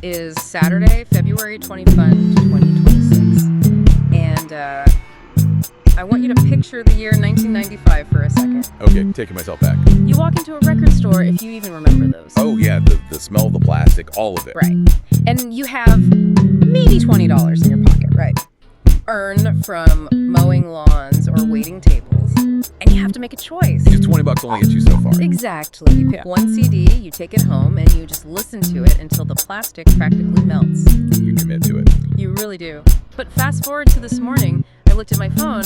It is Saturday, February 21st, 2026, and I want you to picture the year 1995 for a second. Okay, taking myself back. You walk into a record store, if you even remember those. Oh yeah, the smell of the plastic, all of it. Right. And you have maybe $20 in your pocket, right? Earned from mowing lawns or waiting tables. And you have to make a choice. Just $20 only gets you so far. Exactly. You pick one CD, you take it home, and you just listen to it until the plastic practically melts. You commit to it. You really do. But fast forward to this morning, I looked at my phone,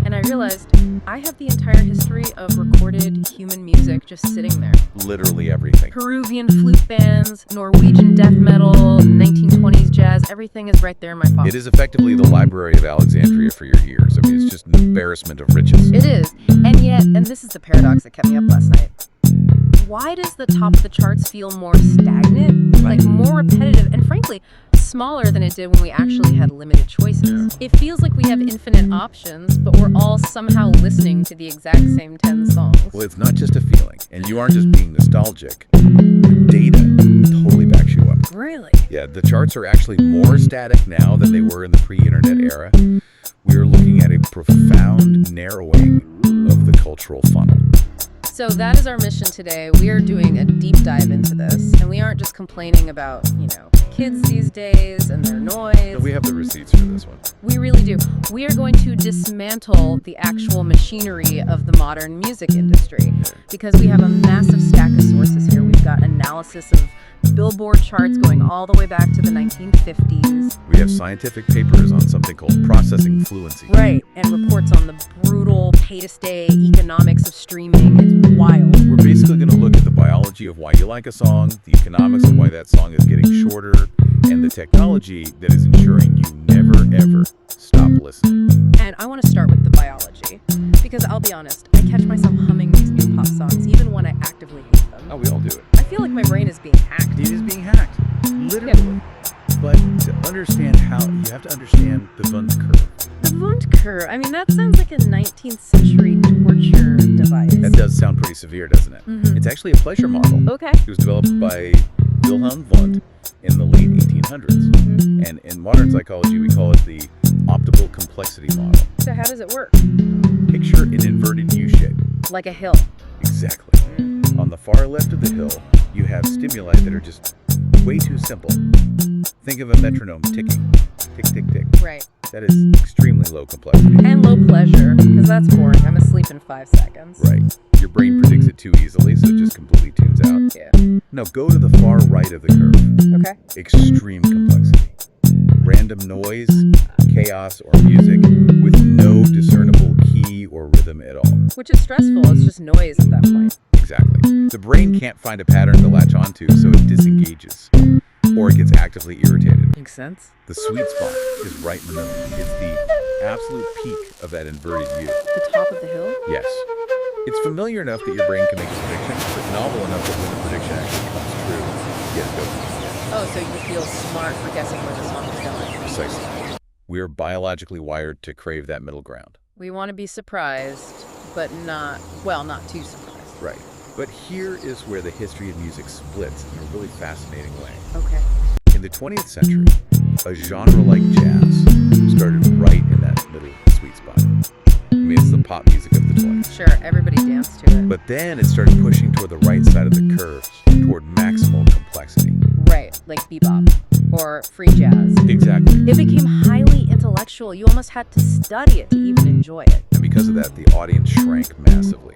and I realized I have the entire history of recorded human music just sitting there. Literally everything. Peruvian flute bands, Norwegian death metal, 1920s jazz, everything is right there in my pocket. It is effectively the Library of Alexandria for your ears. I mean, it's just an embarrassment of riches. It is. And yet, and this is the paradox that kept me up last night, why does the top of the charts feel more stagnant, like more repetitive, and frankly, smaller than it did when we actually had limited choices? It feels like we have infinite options, but we're all somehow listening to the exact same 10 songs. Well, it's not just a feeling, and you aren't just being nostalgic. Data totally backs you up. Really? Yeah, the charts are actually more static now than they were in the pre-internet era. We're looking at a profound narrowing of the cultural funnel. So that is our mission today. We are doing a deep dive into this, and we aren't just complaining about, kids these days and their noise. No, we have the receipts for this one. We really do. We are going to dismantle the actual machinery of the modern music industry because we have a massive stack of sources here. We've got analysis of Billboard charts going all the way back to the 1950s. We have scientific papers on something called processing fluency. Right, and reports on the brutal pay-to-stay economics of streaming. It's wild. We're basically going to look at the biology of why you like a song, the economics of why that song is getting shorter, and the technology that is ensuring you never, ever stop listening. And I want to start with the biology, because I'll be honest, I catch myself humming these new pop songs, even when I actively hate them. Oh, we all do it. I feel like my brain is being hacked. It is being hacked, literally. But to understand how, you have to understand the Wundt curve. The Wundt curve, I mean, that sounds like a 19th century torture device. That does sound pretty severe, doesn't it? Mm-hmm. It's actually a pleasure model. Okay. It was developed by Wilhelm Wundt in the late 1800s. Mm-hmm. And in modern psychology, we call it the optimal complexity model. So how does it work? Picture an inverted U shape. Like a hill. Exactly. On the far left of the hill, you have stimuli that are just way too simple. Think of a metronome ticking. Tick, tick, tick. Right. That is extremely low complexity. And low pleasure, because that's boring. I'm asleep in 5 seconds. Right. Your brain predicts it too easily, so it just completely tunes out. Yeah. Now go to the far right of the curve. Okay. Extreme complexity. Random noise, chaos, or music with no discernible key or rhythm at all. Which is stressful. It's just noise at that point. Exactly. The brain can't find a pattern to latch onto, so it disengages. Or it gets actively irritated. Makes sense. The sweet spot is right in the middle. It's the absolute peak of that inverted U. The top of the hill? Yes. It's familiar enough that your brain can make a prediction, but novel enough that when the prediction actually comes true, you get dopamine. Oh, so you feel smart for guessing where the song is going. Precisely. We are biologically wired to crave that middle ground. We want to be surprised, but not too surprised. Right. But here is where the history of music splits in a really fascinating way. Okay. In the 20th century, a genre like jazz started right in that middle sweet spot. I mean, it's the pop music of the 20s. Sure, everybody danced to it. But then it started pushing toward the right side of the curve, toward maximal complexity. Right, like bebop or free jazz. Exactly. It became highly intellectual. You almost had to study it to even enjoy it. And because of that, the audience shrank massively.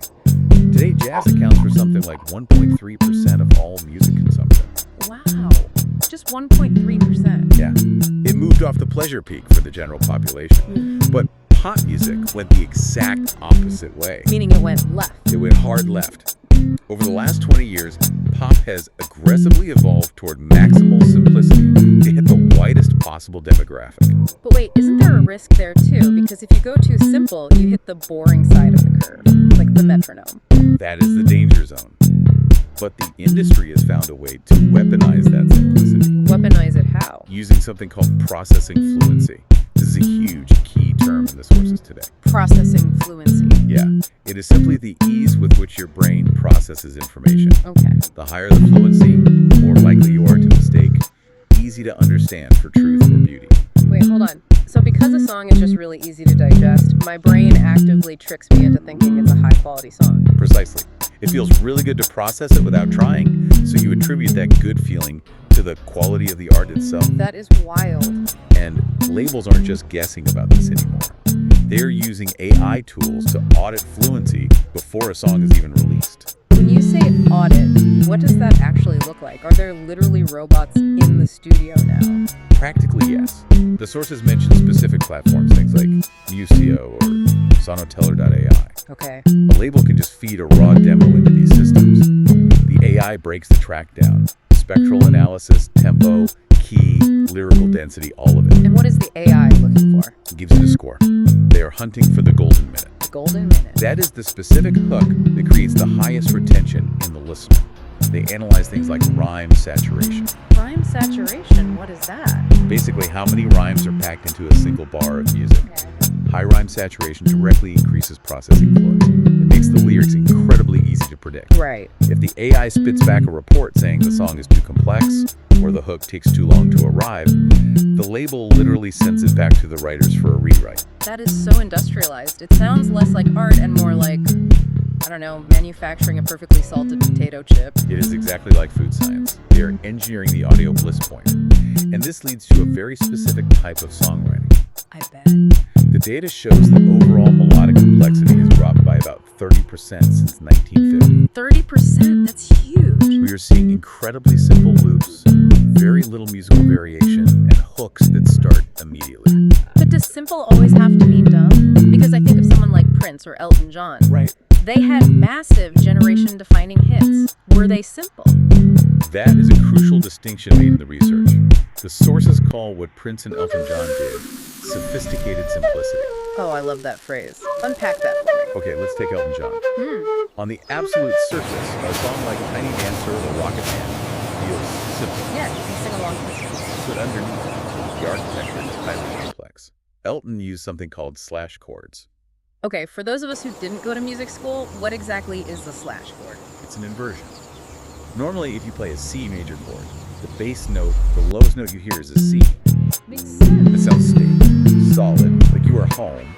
Today, jazz accounts for something like 1.3% of all music consumption. Wow. Just 1.3%. Yeah. It moved off the pleasure peak for the general population. But pop music went the exact opposite way. Meaning it went left. It went hard left. Over the last 20 years, pop has aggressively evolved toward maximal simplicity to hit the widest possible demographic. But wait, isn't there a risk there too? Because if you go too simple, you hit the boring side of the curve, like the metronome. That is the danger zone. But the industry has found a way to weaponize that simplicity. Weaponize it how? Using something called processing fluency. This is a huge key term in the sources today. Processing fluency. Yeah. It is simply the ease with which your brain processes information. Okay. The higher the fluency, the more likely you are to mistake easy to understand for truth or beauty. Wait, hold on. So because a song is just really easy to digest, my brain actively tricks me into thinking it's a high-quality song. Precisely. It feels really good to process it without trying, so you attribute that good feeling to the quality of the art itself. That is wild. And labels aren't just guessing about this anymore. They're using AI tools to audit fluency before a song is even released. When you say audit, what does that actually look like? Are there literally robots in the studio now? Practically, yes. The sources mention specific platforms, things like Museo or Sonoteller.ai. Okay. A label can just feed a raw demo into these systems. The AI breaks the track down. Spectral analysis, tempo, key, lyrical density, all of it. And what is the AI looking for? It gives it a score. They are hunting for the golden minute. The golden minute. That is the specific hook that creates the highest retention in the listener. They analyze things like rhyme saturation. Rhyme saturation? What is that? Basically, how many rhymes are packed into a single bar of music. High rhyme saturation directly increases processing flows. It makes the lyrics incredibly easy to predict. Right. If the AI spits back a report saying the song is too complex or the hook takes too long to arrive, the label literally sends it back to the writers for a rewrite. That is so industrialized. It sounds less like art and more like, I don't know, manufacturing a perfectly salted potato chip. It is exactly like food science. They are engineering the audio bliss point. And this leads to a very specific type of songwriting. I bet. The data shows that overall melodic complexity has dropped by about 30% since 1950. 30%? That's huge. We are seeing incredibly simple loops, very little musical variation, and hooks that start immediately. But does simple always have to mean dumb? Because I think of someone like Prince or Elton John. Right. They had massive generation-defining hits. Were they simple? That is a crucial distinction made in the research. The sources call what Prince and Elton John did sophisticated simplicity. Oh, I love that phrase. Unpack that for me. Okay, let's take Elton John. On the absolute surface, a song like Tiny Dancer or Rocket Man feels simple. Yeah, you can sing along with it. But underneath, the architecture is highly complex. Elton used something called slash chords. Okay, for those of us who didn't go to music school, what exactly is the slash chord? It's an inversion. Normally, if you play a C major chord, the bass note, the lowest note you hear is a C. Makes sense. It sounds stable, solid, like you are home.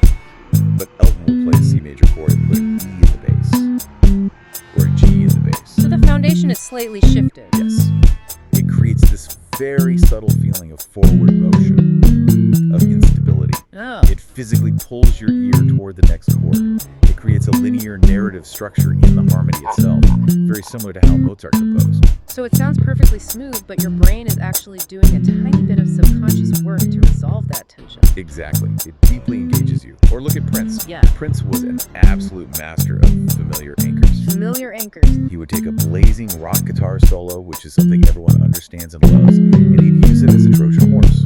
But Elton will play a C major chord and put an E in the bass, or a G in the bass. So the foundation is slightly shifted. Yes. It creates this very subtle feeling of forward motion, of instability. Oh. It physically pulls your ear toward the next chord. It creates a linear narrative structure in the harmony itself, very similar to how Mozart composed. So it sounds perfectly smooth, but your brain is actually doing a tiny bit of subconscious work to resolve that tension. Exactly. It deeply engages you. Or look at Prince. Yeah. Prince was an absolute master of familiar anchors. Familiar anchors. He would take a blazing rock guitar solo, which is something everyone understands and loves, and he'd use it as a Trojan horse.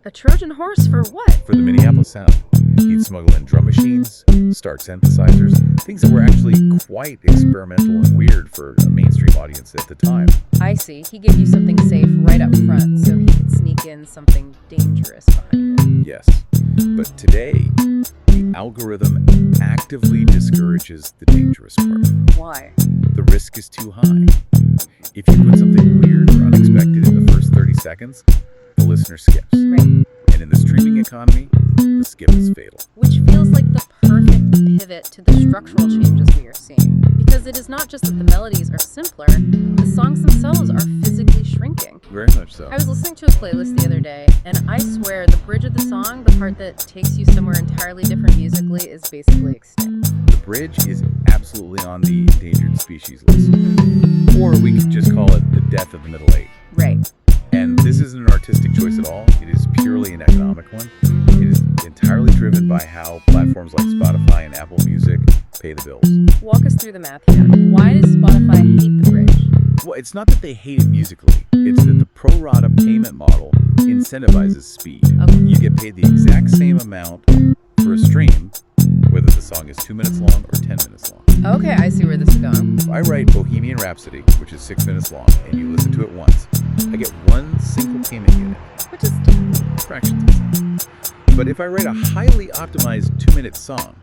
A Trojan horse for what? For the Minneapolis sound. He'd smuggle in drum machines, start synthesizers, things that were actually quite experimental and weird for a mainstream audience at the time. I see. He gave you something safe right up front, so he could sneak in something dangerous behind it. Yes. But today, the algorithm actively discourages the dangerous part. Why? The risk is too high. If you put something weird or unexpected in the first 30 seconds, the listener skips. Right. And in the streaming economy, the skip is fatal. Which feels like the perfect pivot to the structural changes we are seeing. Because it is not just that the melodies are simpler, the songs themselves are physically shrinking. Very much so. I was listening to a playlist the other day, and I swear the bridge of the song, the part that takes you somewhere entirely different musically, is basically extinct. The bridge is absolutely on the endangered species list. Or we could just call it the death of the middle eight. Right. And this isn't an artistic choice at all. It is purely an economic one. It is entirely driven by how platforms like Spotify and Apple Music pay the bills. Walk us through the math here. Why does Spotify hate the bridge? Well, it's not that they hate it musically. It's that the pro rata payment model incentivizes speed. Okay. You get paid the exact same amount for a stream, whether the song is 2 minutes long or 10 minutes long. Okay, I see where this is going. If I write Bohemian Rhapsody, which is 6 minutes long, and you listen to it once, I get one single payment unit. Which is Fractions of a second. But if I write a highly optimized 2-minute song,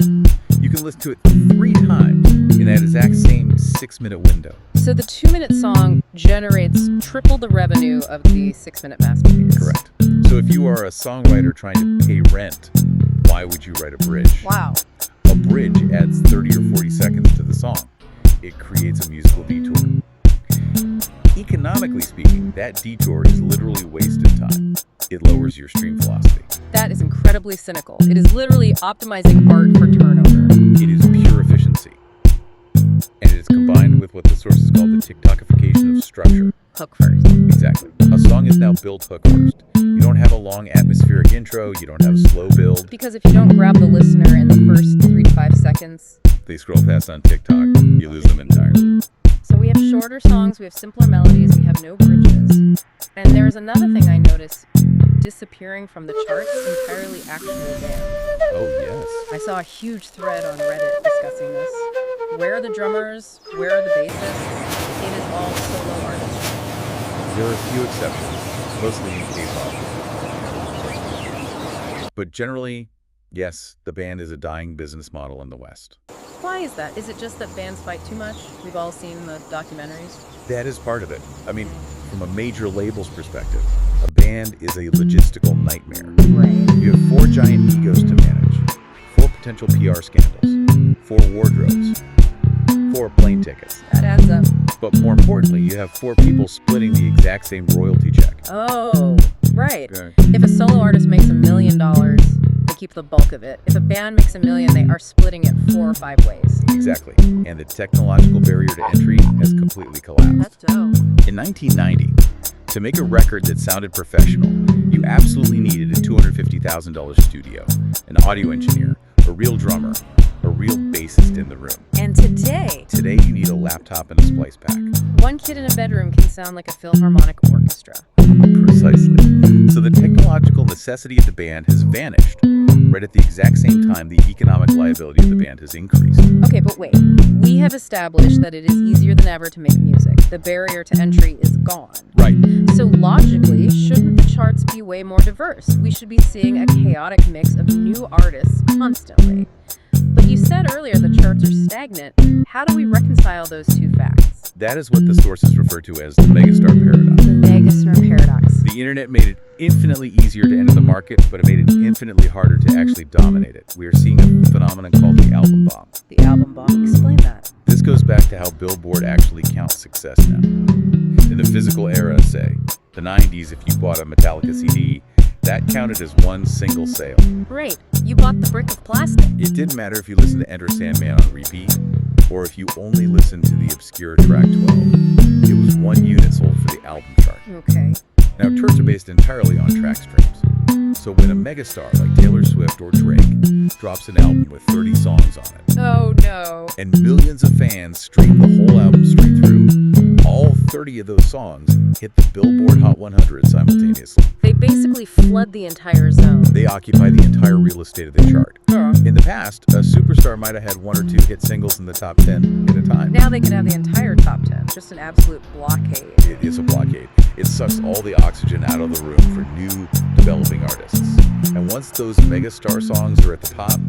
you can listen to it 3 times in that exact same 6-minute window. So the 2-minute song generates triple the revenue of the 6-minute masterpiece. Correct. So if you are a songwriter trying to pay rent, why would you write a bridge? Wow. A bridge adds 30 or 40 seconds to the song. It creates a musical detour. Economically speaking, that detour is literally wasted time. It lowers your stream velocity. That is incredibly cynical. It is literally optimizing art for turnover. It is pure efficiency. And it is combined with what the sources call the TikTokification of structure. Hook first. Exactly. A song is now built hook first. You don't have a long atmospheric intro. You don't have a slow build. Because if you don't grab the listener in the first 3 to 5 seconds, They scroll past on TikTok. You lose them entirely. so we have shorter songs, we have simpler melodies, we have no bridges. And there's another thing I noticed disappearing from the charts entirely actual bands. Oh, yes. I saw a huge thread on Reddit discussing this. Where are the drummers? Where are the bassists? It is all solo artists. There are a few exceptions, mostly in K-pop. But generally, yes, the band is a dying business model in the West. Why is that? Is it just that bands fight too much? We've all seen the documentaries. That is part of it. I mean, from a major label's perspective, a band is a logistical nightmare. Right. You have 4 giant egos to manage, 4 potential PR scandals, 4 wardrobes, 4 plane tickets. That adds up. But more importantly, you have 4 people splitting the exact same royalty check. Oh, right. Okay. If a solo artist makes $1 million, they keep the bulk of it. If a band makes $1 million, they are splitting it 4 or 5 ways. Exactly. And the technological barrier to entry has completely collapsed. That's dope. In 1990, to make a record that sounded professional, you absolutely needed a $250,000 studio, an audio engineer, a real drummer, a real bassist in the room. And today, Today, you need a laptop and a splice pack. one kid in a bedroom can sound like a Philharmonic orchestra. Precisely. So the technological necessity of the band has vanished, right at the exact same time the economic liability of the band has increased. Okay, but wait. We have established that it is easier than ever to make music. The barrier to entry is gone. Right. So logically, shouldn't the charts be way more diverse? We should be seeing a chaotic mix of new artists constantly. But you said earlier the charts are stagnant. How do we reconcile those two facts? That is what the sources refer to as the megastar paradox. The megastar paradox. The internet made it infinitely easier to enter the market, but it made it infinitely harder to actually dominate it. We are seeing a phenomenon called the album bomb. The album bomb. Explain that. This goes back to how Billboard actually counts success now. In the physical era, say, the 90s, if you bought a Metallica CD, that counted as one single sale. Great. You bought the brick of plastic. It didn't matter if you listened to Enter Sandman on repeat, or if you only listened to the obscure track 12. It was one unit sold for the album chart. Okay. Now, charts are based entirely on track streams. So when a megastar like Taylor Swift or Drake drops an album with 30 songs on it, Oh no. and millions of fans stream the whole album straight through, all 30 of those songs hit the Billboard Hot 100 simultaneously. They basically flood the entire zone. They occupy the entire real estate of the chart. In the past, a superstar might have had 1 or 2 hit singles in the top 10 at a time. Now they can have the entire top 10. Just an absolute blockade. It is a blockade. It sucks all the oxygen out of the room for new, developing artists. And once those megastar songs are at the top,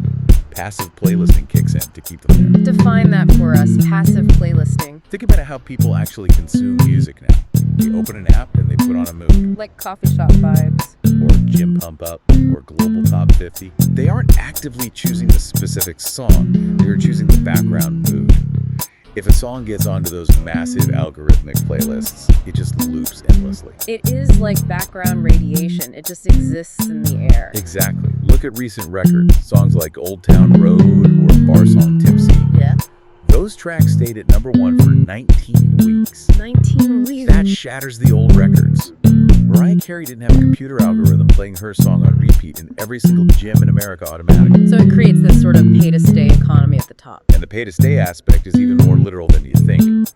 passive playlisting kicks in to keep them there. Define that for us. Passive playlisting. Think about how people actually consume music now. They open an app and they put on a mood, Like coffee shop vibes. or Gym Pump Up, or Global Top 50. They aren't actively choosing the specific song, they're choosing the background mood. If a song gets onto those massive algorithmic playlists, it just loops endlessly. It is like background radiation. It just exists in the air. Exactly. Look at recent records, songs like Old Town Road or Bar Song Tipsy. Yeah. Those tracks stayed at #1 for 19 weeks. 19 weeks. That shatters the old records. Mariah Carey didn't have a computer algorithm playing her song on repeat in every single gym in America automatically. So it creates this sort of pay-to-stay economy at the top. And the pay-to-stay aspect is even more literal than you think.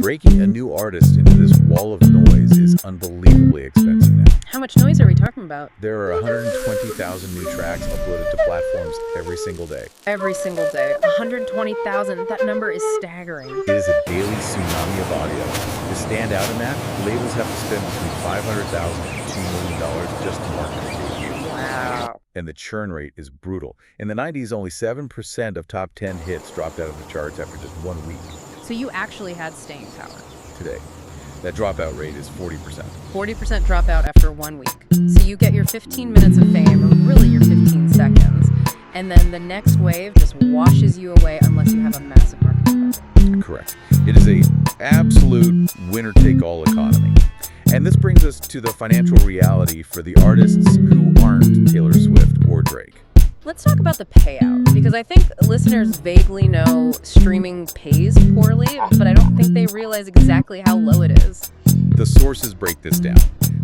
Breaking a new artist into this wall of noise is unbelievably expensive now. How much noise are we talking about? There are 120,000 new tracks uploaded to platforms every single day. Every single day. 120,000. That number is staggering. It is a daily tsunami of audio. To stand out in that, labels have to spend between $500,000 and $2 million just to market a debut. Wow. And the churn rate is brutal. In the 90s, only 7% of top 10 hits dropped out of the charts after just 1 week. So you actually had staying power. Today, that dropout rate is 40%. 40% dropout after 1 week. So you get your 15 minutes of fame, or really your 15 seconds, and then the next wave just washes you away unless you have a massive marketing budget. Correct. It is a absolute winner-take-all economy. And this brings us to the financial reality for the artists who aren't Taylor Swift or Drake. Let's talk about the payout, because I think listeners vaguely know streaming pays poorly, but I don't think they realize exactly how low it is. The sources break this down.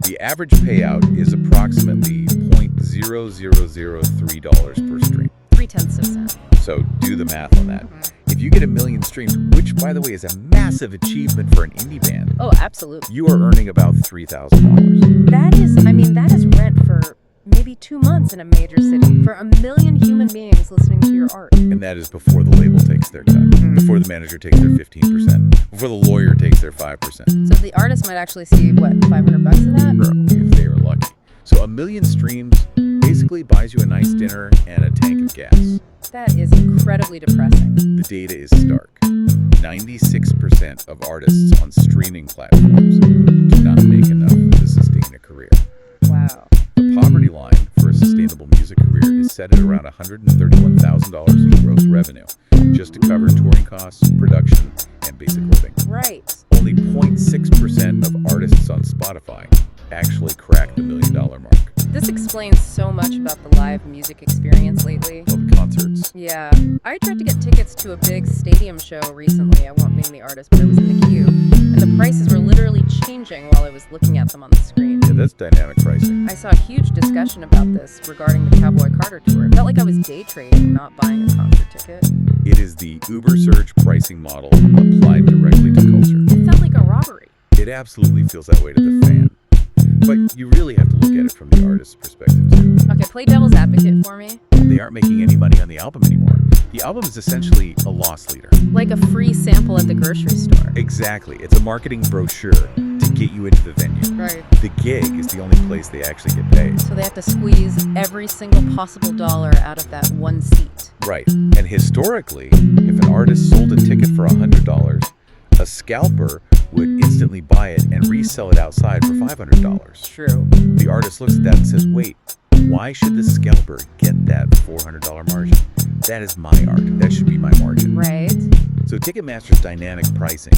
The average payout is approximately $0.0003 per stream. 0.3 cents. So do the math on that. If you get 1 million streams, which, by the way, is a massive achievement for an indie band, Oh, absolutely. you are earning about $3,000. That is rent for maybe 2 months in a major city for 1 million human beings listening to your art. And that is before the label takes their cut, before the manager takes their 15%, before the lawyer takes their 5%. So the artist might actually see, what, $500 of that? If they are lucky. So 1 million streams basically buys you a nice dinner and a tank of gas. That is incredibly depressing. The data is stark. 96% of artists on streaming platforms do not make enough to sustain a career. Wow. The poverty line for a sustainable music career is set at around $131,000 in gross revenue, just to cover touring costs, production, and basic living. Right. Only 0.6% of artists on Spotify actually crack the $1 million mark. This explains so much about the live music experience lately. Well, the concerts. Yeah. I tried to get tickets to a big stadium show recently. I won't name the artist, but it was in the queue. And the prices were literally changing while I was looking at them on the screen. Yeah, that's dynamic pricing. I saw a huge discussion about this regarding the Cowboy Carter tour. It felt like I was day trading, not buying a concert ticket. It is the Uber surge pricing model applied directly to culture. It felt like a robbery. It absolutely feels that way to the fan. But you really have to look at it from the artist's perspective, too. Okay, play devil's advocate for me. They aren't making any money on the album anymore. The album is essentially a loss leader. Like a free sample at the grocery store. Exactly. It's a marketing brochure to get you into the venue. Right. The gig is the only place they actually get paid. So they have to squeeze every single possible dollar out of that one seat. Right. And historically, if an artist sold a ticket for $100, a scalper would instantly buy it and resell it outside for $500. True. The artist looks at that and says, wait, why should the scalper get that $400 margin? That is my art. That should be my margin. Right. So Ticketmaster's dynamic pricing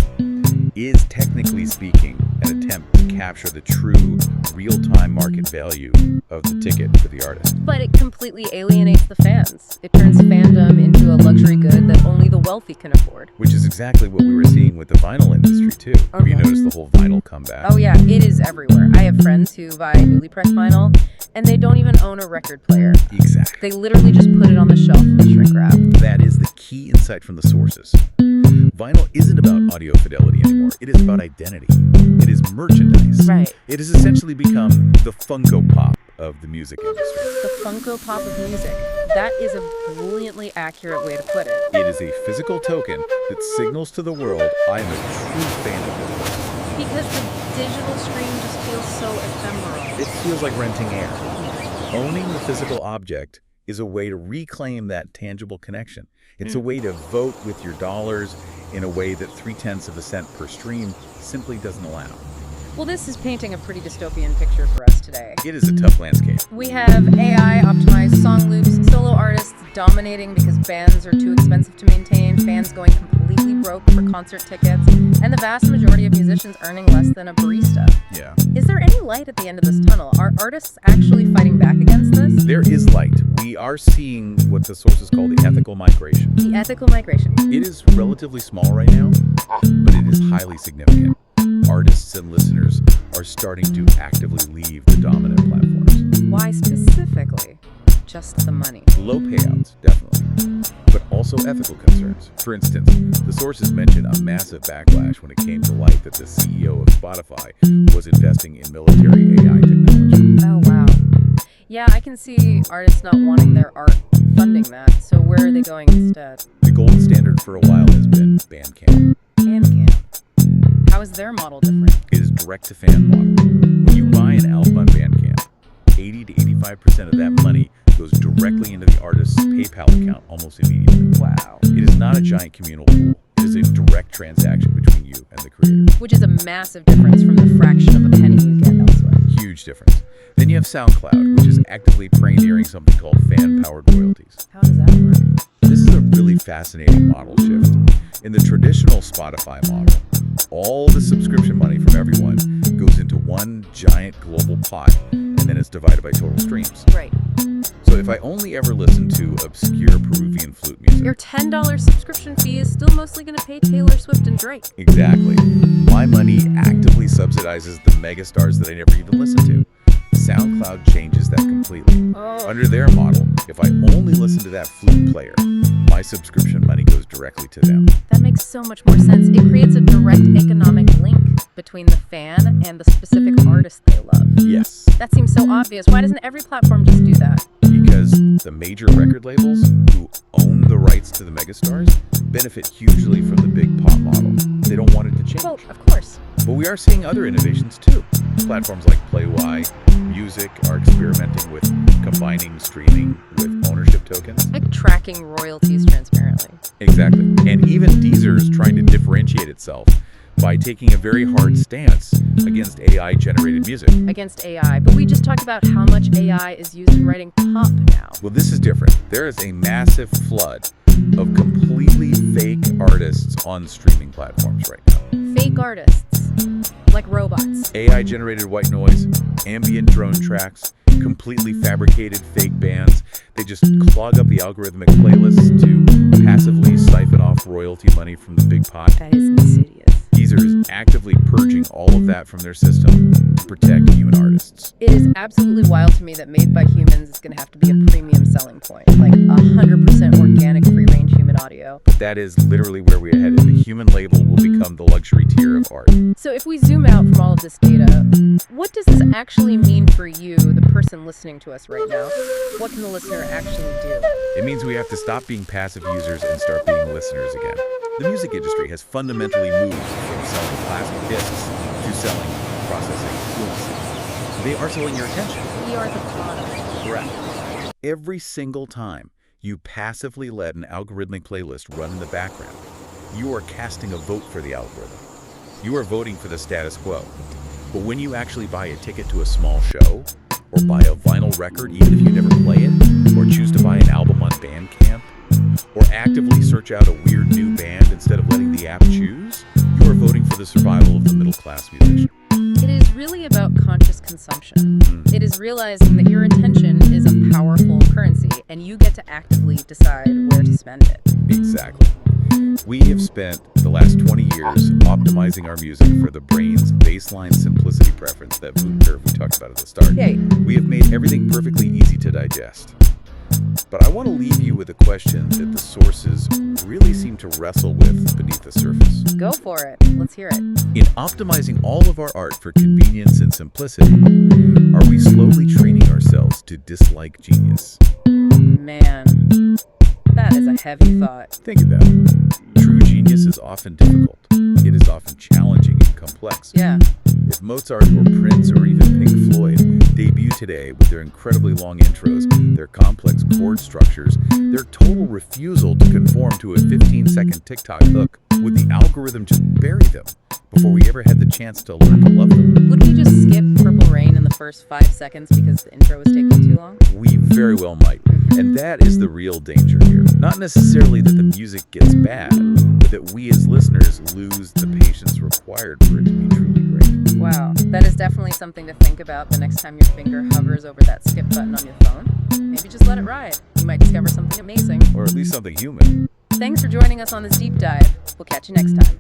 is, technically speaking, an attempt to capture the true real-time market value of the ticket for the artist. But it completely alienates the fans. It turns fandom into a luxury good that only the wealthy can afford. Which is exactly what we were seeing with the vinyl industry, too. Have you noticed the whole vinyl comeback? Oh yeah, it is everywhere. I have friends who buy newly pressed vinyl, and they don't even own a record player. Exactly. They literally just put it on the shelf in shrink wrap. That is the key insight from the sources. Vinyl isn't about audio fidelity anymore. It is about identity. It is merchandise. Right. It has essentially become the Funko Pop of the music industry. The Funko Pop of music. That is a brilliantly accurate way to put it. It is a physical token that signals to the world, I am a true fan of this. Because the digital stream just feels so ephemeral. It feels like renting air. Owning the physical object is a way to reclaim that tangible connection. It's a way to vote with your dollars in a way that 0.3 cents per stream simply doesn't allow. Well, this is painting a pretty dystopian picture for us today. It is a tough landscape. We have AI-optimized song loops, solo artists dominating because bands are too expensive to maintain, fans going completely broke for concert tickets, and the vast majority of musicians earning less than a barista. Yeah. Is there any light at the end of this tunnel? Are artists actually fighting back against this? There is light. We are seeing what the sources call the ethical migration. The ethical migration. It is relatively small right now, but it is highly significant. Artists and listeners are starting to actively leave the dominant platforms. Why specifically? Just the money. Low payouts, definitely, but also ethical concerns. For instance, the sources mention a massive backlash when it came to light that the CEO of Spotify was investing in military AI technology. Oh, wow. Yeah, I can see artists not wanting their art funding that, so where are they going instead? The gold standard for a while has been Bandcamp. Bandcamp. How is their model different? It is direct-to-fan model. When you buy an album on Bandcamp, 80 to 85% of that money goes directly into the artist's PayPal account almost immediately. Wow. It is not a giant communal pool. It is a direct transaction between you and the creator. Which is a massive difference from the fraction of a penny you get elsewhere. Huge difference. Then you have SoundCloud, which is actively pioneering something called fan-powered royalties. How does that work? This is a really fascinating model shift. In the traditional Spotify model, all the subscription money from everyone goes into one giant global pot, and then it's divided by total streams. Right. So if I only ever listen to obscure Peruvian flute music... Your $10 subscription fee is still mostly going to pay Taylor Swift and Drake. Exactly. My money actively subsidizes the megastars that I never even listen to. SoundCloud changes that completely. Under their model, if I only listen to that flute player, my subscription money goes directly to them. That makes so much more sense. It creates a direct economic link between the fan and the specific artist they love. Yes. That seems so obvious. Why doesn't every platform just do that? Because the major record labels who own the rights to the megastars benefit hugely from the big pop model. They don't want it to change. Well, of course. But we are seeing other innovations too. Platforms like Playwhy, Music are experimenting with combining streaming with ownership tokens. Like tracking royalties transparently. Exactly. And even Deezer is trying to differentiate itself by taking a very hard stance against AI-generated music. Against AI. But we just talked about how much AI is used in writing pop now. Well, this is different. There is a massive flood of completely fake artists on streaming platforms right now. Fake artists. Like robots. AI-generated white noise, ambient drone tracks, completely fabricated fake bands. They just clog up the algorithmic playlists to passively siphon off royalty money from the big pot. That is insidious. Deezer is actively purging all of that from their system to protect human artists. It is absolutely wild to me that Made by Humans is going to have to be a premium selling point. Like 100% organic, free-range human audio. But that is literally where we are headed. The human label will become the luxury tier of art. So if we zoom out from all of this data, what does this actually mean for you, the person listening to us right now? What can the listener actually do? It means we have to stop being passive users and start being listeners again. The music industry has fundamentally moved from selling plastic discs to selling processing fluency. They are selling your attention. We are the product. Correct. Every single time you passively let an algorithmic playlist run in the background, you are casting a vote for the algorithm. You are voting for the status quo. But when you actually buy a ticket to a small show, or buy a vinyl record even if you never play it, or choose to buy an album on Bandcamp, or actively search out a weird new band instead of letting the app choose, you are voting for the survival of the middle-class musician. It is really about conscious consumption. It is realizing that your attention is a powerful currency, and you get to actively decide where to spend it. Exactly. We have spent the last 20 years optimizing our music for the brain's baseline simplicity preference, that mood curve we talked about at the start. Yay. We have made everything perfectly easy to digest. But I want to leave you with a question that the sources really seem to wrestle with beneath the surface. Go for it. Let's hear it. In optimizing all of our art for convenience and simplicity, are we slowly training ourselves to dislike genius? Man, that is a heavy thought. Think about it. True genius is often difficult. It is often challenging and complex. Yeah. If Mozart or Prince or even Pink Floyd debut today with their incredibly long intros, their complex chord structures, their total refusal to conform to a 15-second TikTok hook, would the algorithm just bury them before we ever had the chance to learn to love them? Would we just skip Purple Rain in the first 5 seconds because the intro was taking too long? We very well might. And that is the real danger here. Not necessarily that the music gets bad, but that we as listeners lose the patience required for it to be truly great. Wow, that is definitely something to think about the next time your finger hovers over that skip button on your phone. Maybe just let it ride. You might discover something amazing. Or at least something human. Thanks for joining us on this deep dive. We'll catch you next time.